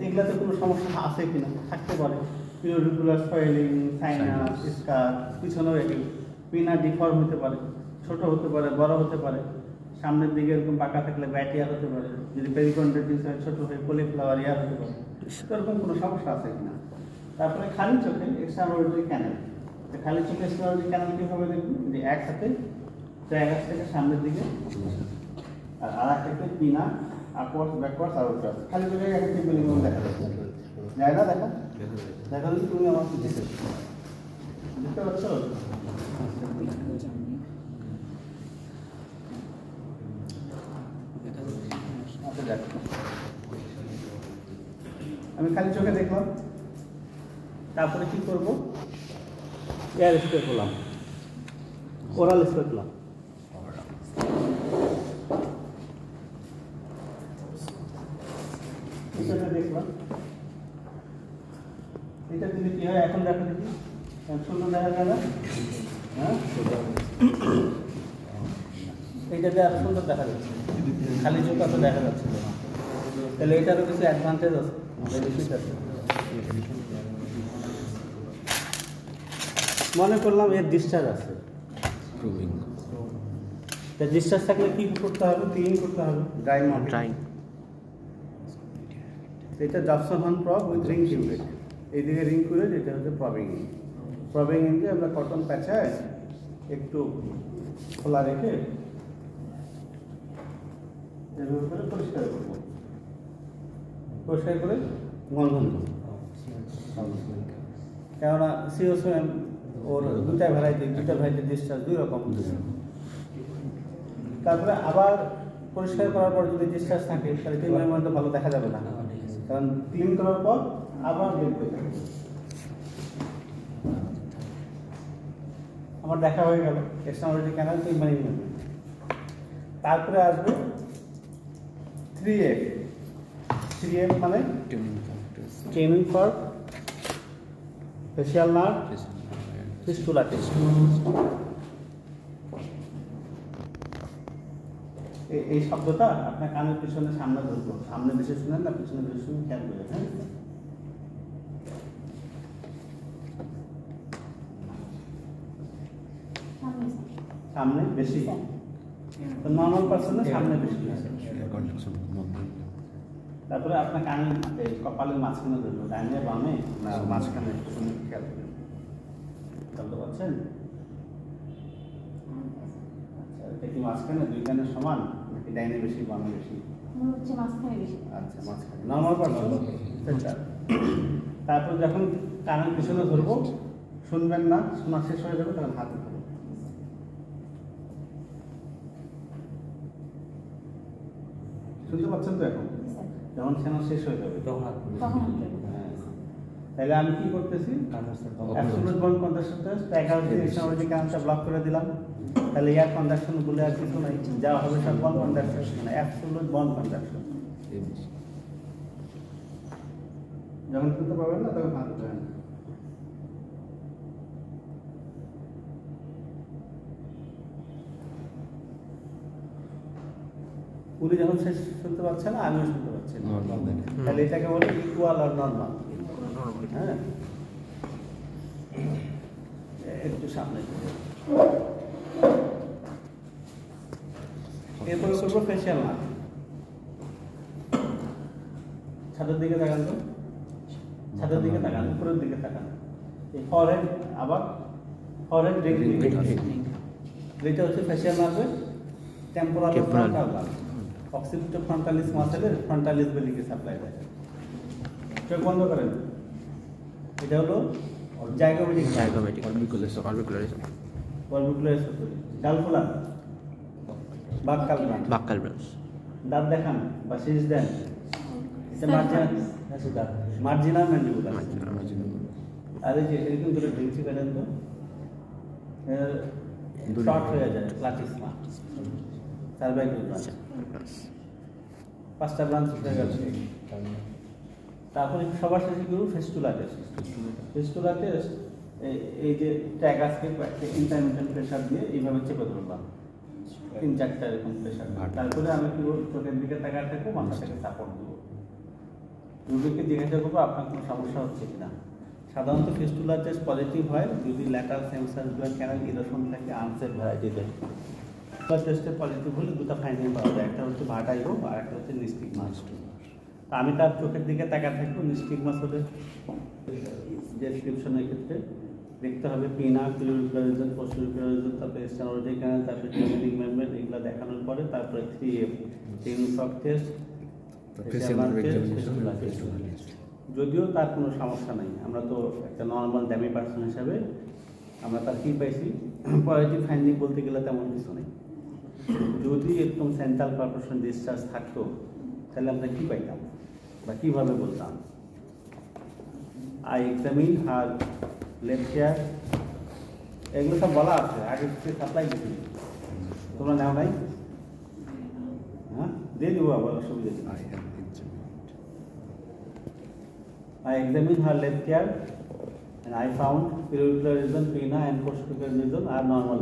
এগুলাতে কোনো সমস্যা আছে কিনা, থাকতে পারে। পিউরিকুলার সোয়েলিং, সাইনাস, স্কার, পিছনেও একই। পিনা ডিফর্ম হতে পারে, ছোট হতে পারে, বড় হতে পারে। সামনের দিকে এরকম বাঁকা থাকলে ব্যাটিয়ার হতে পারে, যদি পেরিকন্ড্রাইটিস হয় ছোট হয়ে কলিফ্লাওয়ার ইয়ার হতে পারে। এরকম কোনো সমস্যা আছে কিনা। তারপরে খালি চোখে এক্সট্রাঅর্ডিনারি ক্যানেল। খালি চোখে এক্সট্রাঅর্ডিনারি ক্যানেল কীভাবে দেখবেন, যে এক হাতে ট্রায়াগাস থেকে সামনের দিকে, আর এক হাতে পিনা আপওয়ার্ডস, ব্যাকওয়ার্ডস, আউটওয়ার্ডস। খালি চোখে এক হাতে মিনিমাম দেখা যাচ্ছে, যায় না? দেখা দেখা যদি তুমি আমার দেখতে দেখতে পাচ্ছ। আমি খালি চোখে দেখলাম, তারপরে কি করবো, এয়ার স্প্রে করলাম, ওরাল স্প্রে করলাম। দেখলাম এটা যদি কি হয়, এখন দেখো দেখি সুন্দর দেখা যায় না? হ্যাঁ, এইটাতে আরো সুন্দর দেখা যাচ্ছে, খালি চোখ তো দেখা যাচ্ছে না। তাহলে এটারও কিছু অ্যাডভান্টেজ আছে, বেনিফিট আছে। মনে করলাম এর ডিসচার্জ আছে, ডিসচার্জ থাকলে কি করতে হবে, ক্লিন করতে হবে, ড্রাই ড্রাই। এটা জবসন হন প্রব উইথ রিং কিউরেট, এইদিকে রিং কিউরেট, এটা হচ্ছে প্রবিং। প্রবিং ইনকে আমরা কটন প্যাচায় একটু খোলা রেখে এর উপরে পরিষ্কার করবো, পরিষ্কার করে গন্ধন করবো। কেননা সিওসিএম ওর দুটা ভ্যারাইটি ডিসচার্জ দুই রকম। তারপরে আবার পরিষ্কার করার পর যদি ডিসচার্জ থাকে তাহলে 3 দিনের মধ্যে ভালো দেখা যাবে না, কারণ ক্লিন করার পর আবার দেখবে। আমার দেখা হয়ে গেল এক্সট্রাঅর্ডিনারি ক্যানাল 3 দিনের মধ্যে। তারপরে আসবে 3F। 3F মানে training for facial nerve fistula test. এই শব্দটা আপনার কানের পিছনে সামনে ধরবো, সামনে বেশি শুনেন না, পিছনে বেশি শুনে খেয়াল করে। হ্যাঁ, সামনে বেশি, নর্মাল পার্সনের সামনে বেশি। তারপরে আপনার কানে কপালের মাঝখানে ধরবো, ডাইনে বামে না মাঝখানে, শুনে খেয়াল করবেন। বুঝতে পারছেন? আচ্ছা, এটা কি মাঝখানে দুই কানের সমান নাকি ডাইনে বেশি বামে বেশি? মাঝখানে বেশি। আচ্ছা, মাঝখানে নর্মাল পার্সন। তারপর যখন কানের পিছনে ধরবো, শুনবেন না, শোনা শেষ হয়ে যাবে তখন হাতে ধরবো। শুনতে পাচ্ছেন তো? এখন যখন শোনা শেষ হয়ে যাবে তখন হাত ধরবো। তাহলে আমি কি করতেছি, অ্যাবসলিউট বন্ড কন্ডাকশন টেস্ট 11 দিন কানেক্টটা ব্লক করে দিলাম। তাহলে এয়ার কন্ডাকশন বলে আর কিছু নাই, যা হবে সব বন্ড কন্ডাকশন, মানে অ্যাবসলিউট বন্ড কন্ডাকশন। যখন শুনতে পাবেন না তখন হাত ধরেন। উনি যখন শেষ শুনতে পাচ্ছেন না, আমিও শুনতে পাচ্ছি না, তাহলে এটাকে বলে ইকুয়াল আর নর্মাল। হ্যাঁ, একটু সামনে। এরপরে করবো ফেশিয়াল নার্ভ। ছাদের দিকে তাকান তো, ছাদের দিকে তাকান, উপরের দিকে তাকান। এই ফরহেড, আবার ফরহেড রিং, এটা হচ্ছে ফেশিয়াল নার্ভের টেম্পোরাল ফ্রন্টাল নার্ভ। অক্সিপিটো ফ্রন্টালিস মাসেলের ফ্রন্টালিস বেলিকে সাপ্লাই দেয়। চোখ বন্ধ করেন। এটা হলো জাইগোমেটিক অরবিকুলারিস, ডালফোলা, বাক্কাল ব্রাঞ্চ। দাঁত দেখান বা শীষ দেন। এটা মার্জিনাল ম্যান্ডিবুলা। আর এই যে এরকম করে ভেঙচি কাটেন তো শর্ট হয়ে যায়, প্লাটিসমা, সার্ভাইকাল ব্রাঞ্চ। 5টা ব্রাঞ্চ হয়ে গেছে। তারপরে সবার শেষে করব ফেস্টুলা টেস্ট। ফেস্টুলা টেস্ট এই যে ট্যাগাসকে ইন্টারমিটেন্ট প্রেশার দিয়ে এইভাবে চেপে ধরলাম, 3-4টা এরকম প্রেশার। তারপরে আমি কি চোখের দিকে তাকাতে থাকবো, মাথাটাকে সাপোর্ট দেবো। রোগীকে জিজ্ঞাসা করবো আপনার কোনো সমস্যা হচ্ছে কিনা। সাধারণত ফিস্টুলার টেস্ট পজিটিভ হয় যদি ল্যাটারাল সেন্সারগুলো ক্যানাল ইরোশন থাকে আনসেট ভ্যারাইটিতে। ফিস্টুলার টেস্টে পজিটিভ হলে দুটো ফাইন্ডিং পাওয়া যায়, একটা হচ্ছে ভাটাইগো আর একটা হচ্ছে নিস্টিগমাস। তা আমি তার চোখের দিকে তাকা থাকবো। নিস্টিগমাস হলে ডেসক্রিপশনের ক্ষেত্রে দেখতে হবে পিনা, পিউরিকুলার রিজন, পোস্টেরিকুলার রিজন, তারপরে স্টেনোরেটিক ক্যানাল, তারপরে টিউমেটিক মেমব্রেন, এগুলো দেখানোর পরে তারপরে 3F টেনুসক টেস্ট, যদিও তার কোনো সমস্যা নাই, আমরা তো একটা নর্মাল ড্যামি পার্সন হিসাবে আমরা তার কী পাইছি পজিটিভ ফাইন্ডিং বলতে গেলে তেমন কিছু নেই। যদি একদম সেন্ট্রাল পারপারেশন ডিসচার্জ থাকতো তাহলে আমরা কী পাইতাম বা কীভাবে বলতাম? I examine her left here, এগুলো সব বলা আছে, আগে থেকে সাপ্লাই দিচ্ছি, তোমরা নেও নাই? হ্যাঁ, দিয়ে দেবো আবার, অসুবিধা নেই। I examined her left ear and I found peripheral region, pinna and posterior region are normal.